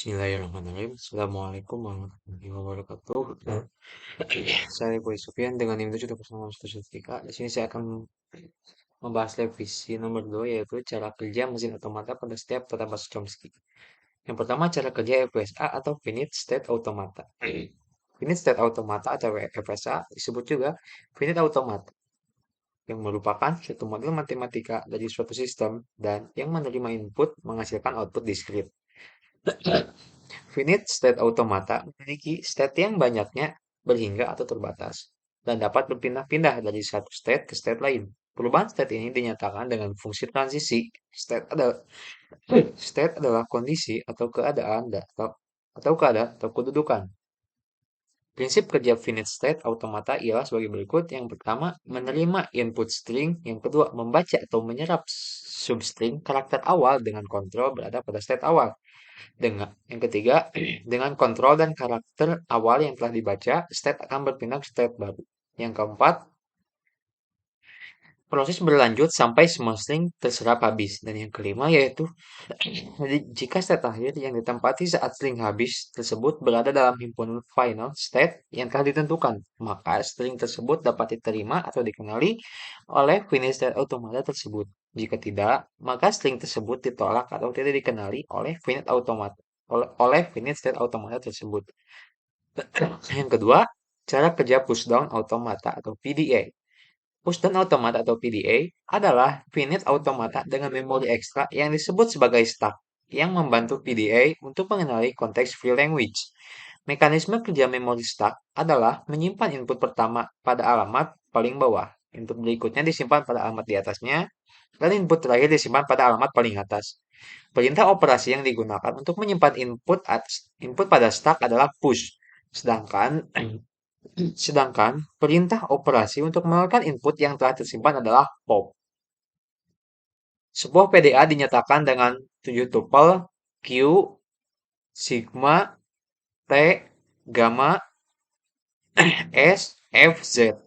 Bismillahirrahmanirrahim. Assalamualaikum warahmatullahi wabarakatuh. Saya Boy Sufyan dengan NIM 7.013. Di sini saya akan membahas revisi nomor 2 yaitu cara kerja mesin otomata pada setiap tata bahasa Chomsky. Yang pertama cara kerja FSA atau Finite State Automata. Finite State Automata atau FSA disebut juga Finite Automata yang merupakan suatu model matematika dari suatu sistem dan yang menerima input menghasilkan output diskrit. Finite state automata memiliki state yang banyaknya berhingga atau terbatas dan dapat berpindah-pindah dari satu state ke state lain. Perubahan state ini dinyatakan dengan fungsi transisi. State adalah kondisi atau keadaan atau kedudukan. Prinsip kerja finite state automata ialah sebagai berikut. Yang pertama, menerima input string. Yang kedua, membaca atau menyerap substring karakter awal dengan kontrol berada pada state awal. Yang ketiga, dengan kontrol dan karakter awal yang telah dibaca, state akan berpindah ke state baru. Yang keempat, proses berlanjut sampai semua string terserap habis. Dan yang kelima yaitu, jika state akhir yang ditempati saat string habis tersebut berada dalam himpunan final state yang telah ditentukan, maka string tersebut dapat diterima atau dikenali oleh finite state automata tersebut. Jika tidak, maka string tersebut ditolak atau tidak dikenali oleh finite state automata tersebut. Yang kedua, cara kerja pushdown automata atau PDA. Pushdown automata atau PDA adalah finite automata dengan memori ekstra yang disebut sebagai stack yang membantu PDA untuk mengenali konteks free language. Mekanisme kerja memori stack adalah menyimpan input pertama pada alamat paling bawah, input berikutnya disimpan pada alamat di atasnya, dan input terakhir disimpan pada alamat paling atas. Perintah operasi yang digunakan untuk menyimpan input pada stack adalah push, sedangkan sedangkan perintah operasi untuk mengeluarkan input yang telah tersimpan adalah pop. Sebuah PDA dinyatakan dengan 7 tupel Q, sigma, T, gamma, S, F, Z,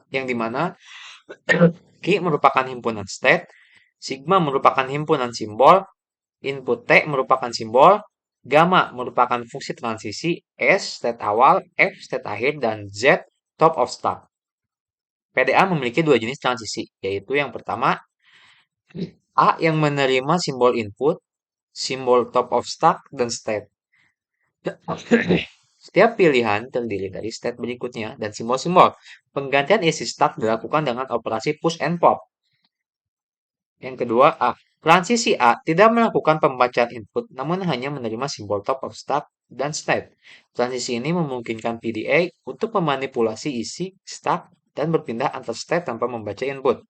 yang dimana Q merupakan himpunan state, sigma merupakan himpunan simbol, input T merupakan simbol, gamma merupakan fungsi transisi, S state awal, F state akhir, dan Z top of stack. PDA memiliki dua jenis transisi, yaitu yang pertama A yang menerima simbol input, simbol top of stack, dan state. Setiap pilihan terdiri dari state berikutnya dan simbol-simbol. Penggantian isi stack dilakukan dengan operasi push and pop. Yang kedua, A. Transisi A tidak melakukan pembacaan input, namun hanya menerima simbol top of stack dan state. Transisi ini memungkinkan PDA untuk memanipulasi isi stack dan berpindah antar state tanpa membaca input.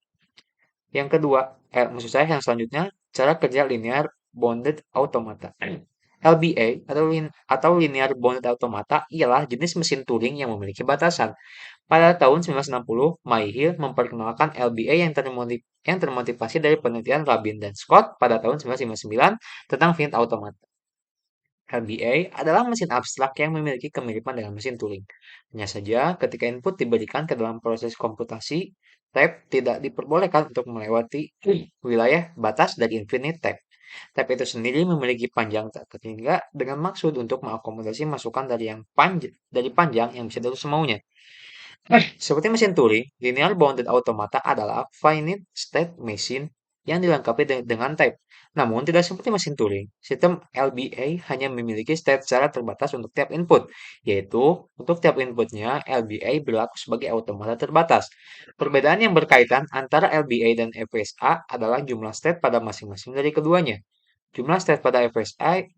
Yang kedua, yang selanjutnya, cara kerja linear bounded automata. LBA atau linear bounded automata ialah jenis mesin Turing yang memiliki batasan. Pada tahun 1960, Mayhew memperkenalkan LBA yang termotivasi dari penelitian Rabin dan Scott pada tahun 1959 tentang finite automata. LBA adalah mesin abstrak yang memiliki kemiripan dengan mesin Turing. Hanya saja, ketika input diberikan ke dalam proses komputasi, tab tidak diperbolehkan untuk melewati wilayah batas dari infinite tab. Tab itu sendiri memiliki panjang tak terhingga dengan maksud untuk mengakomodasi masukan dari panjang yang bisa diatur semaunya. Seperti mesin Turing, linear bounded automata adalah finite state machine yang dilengkapi dengan type. Namun, tidak seperti mesin Turing, sistem LBA hanya memiliki state secara terbatas untuk tiap input, yaitu untuk tiap inputnya LBA berlaku sebagai automata terbatas. Perbedaan yang berkaitan antara LBA dan FSA adalah jumlah state pada masing-masing dari keduanya. Jumlah state pada FSA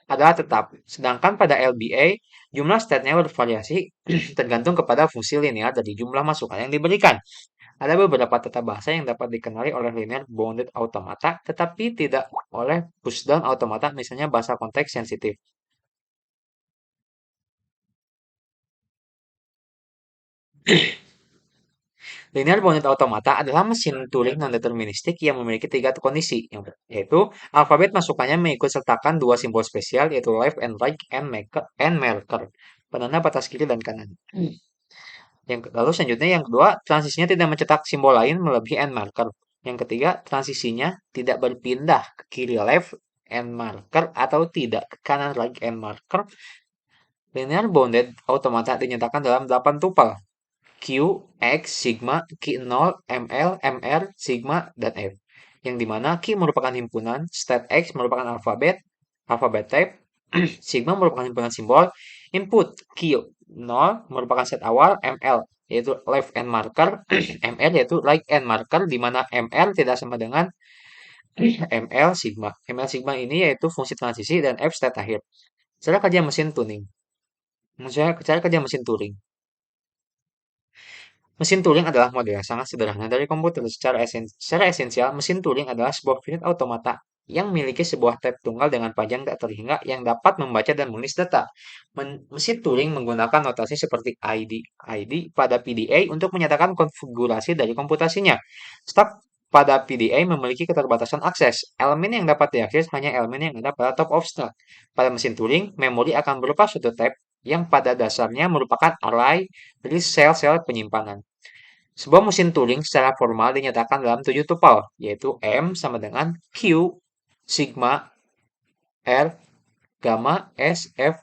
adalah tetap, sedangkan pada LBA jumlah state-nya bervariasi tergantung kepada fungsi linear dari jumlah masukan yang diberikan. Ada beberapa tata bahasa yang dapat dikenali oleh linear bounded automata, tetapi tidak oleh pushdown automata, misalnya bahasa konteks sensitif. Linear bounded automata adalah mesin Turing non-deterministik yang memiliki tiga kondisi, yaitu alfabet masukannya mengikut sertakan dua simbol spesial, yaitu left and right and marker, penanda batas kiri dan kanan. Lalu selanjutnya yang kedua, transisinya tidak mencetak simbol lain melebihi and marker. Yang ketiga, transisinya tidak berpindah ke kiri left and marker atau tidak. Tekanan like and marker linear bounded automata dinyatakan dalam 8 tupel. Q, X, sigma, Q0, ML, MR, sigma, dan F. Yang dimana Q merupakan himpunan, state X merupakan alfabet type, sigma merupakan himpunan simbol, input Q0 merupakan set awal, ML yaitu left and marker, MR yaitu right and marker, di mana MR tidak sama dengan ML sigma. ML sigma ini yaitu fungsi transisi dan F state akhir. Cara kerja mesin tuning. Maksudnya cara kerja mesin Turing. Mesin Turing adalah model yang sangat sederhana dari komputer. Secara esensial, mesin Turing adalah sebuah unit automata yang memiliki sebuah tab tunggal dengan panjang tak terhingga yang dapat membaca dan menulis data. Mesin Turing menggunakan notasi seperti ID pada PDA untuk menyatakan konfigurasi dari komputasinya. Staf pada PDA memiliki keterbatasan akses. Elemen yang dapat diakses hanya elemen yang ada pada top of stack. Pada mesin Turing, memori akan berupa suatu tab yang pada dasarnya merupakan array dari sel-sel penyimpanan. Sebuah mesin Turing secara formal dinyatakan dalam 7 tupel, yaitu M sama dengan Q, sigma, R, gamma, S, F,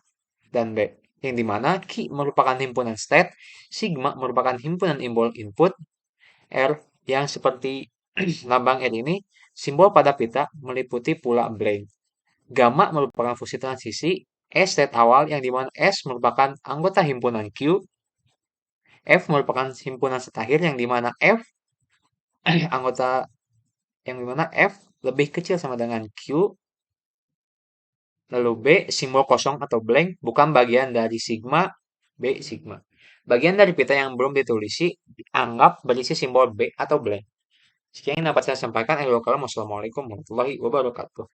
dan B. Yang dimana Q merupakan himpunan state, sigma merupakan himpunan input, R yang seperti lambang R ini, simbol pada pita meliputi pula blank. Gamma merupakan fungsi transisi, S state awal yang dimana S merupakan anggota himpunan Q, F merupakan himpunan terakhir yang dimana F anggota yang dimana F lebih kecil sama dengan Q, lalu B simbol kosong atau blank bukan bagian dari sigma, B sigma. Bagian dari pita yang belum ditulisi dianggap berisi simbol B atau blank. Sekian yang dapat saya sampaikan. Assalamualaikum warahmatullahi wabarakatuh.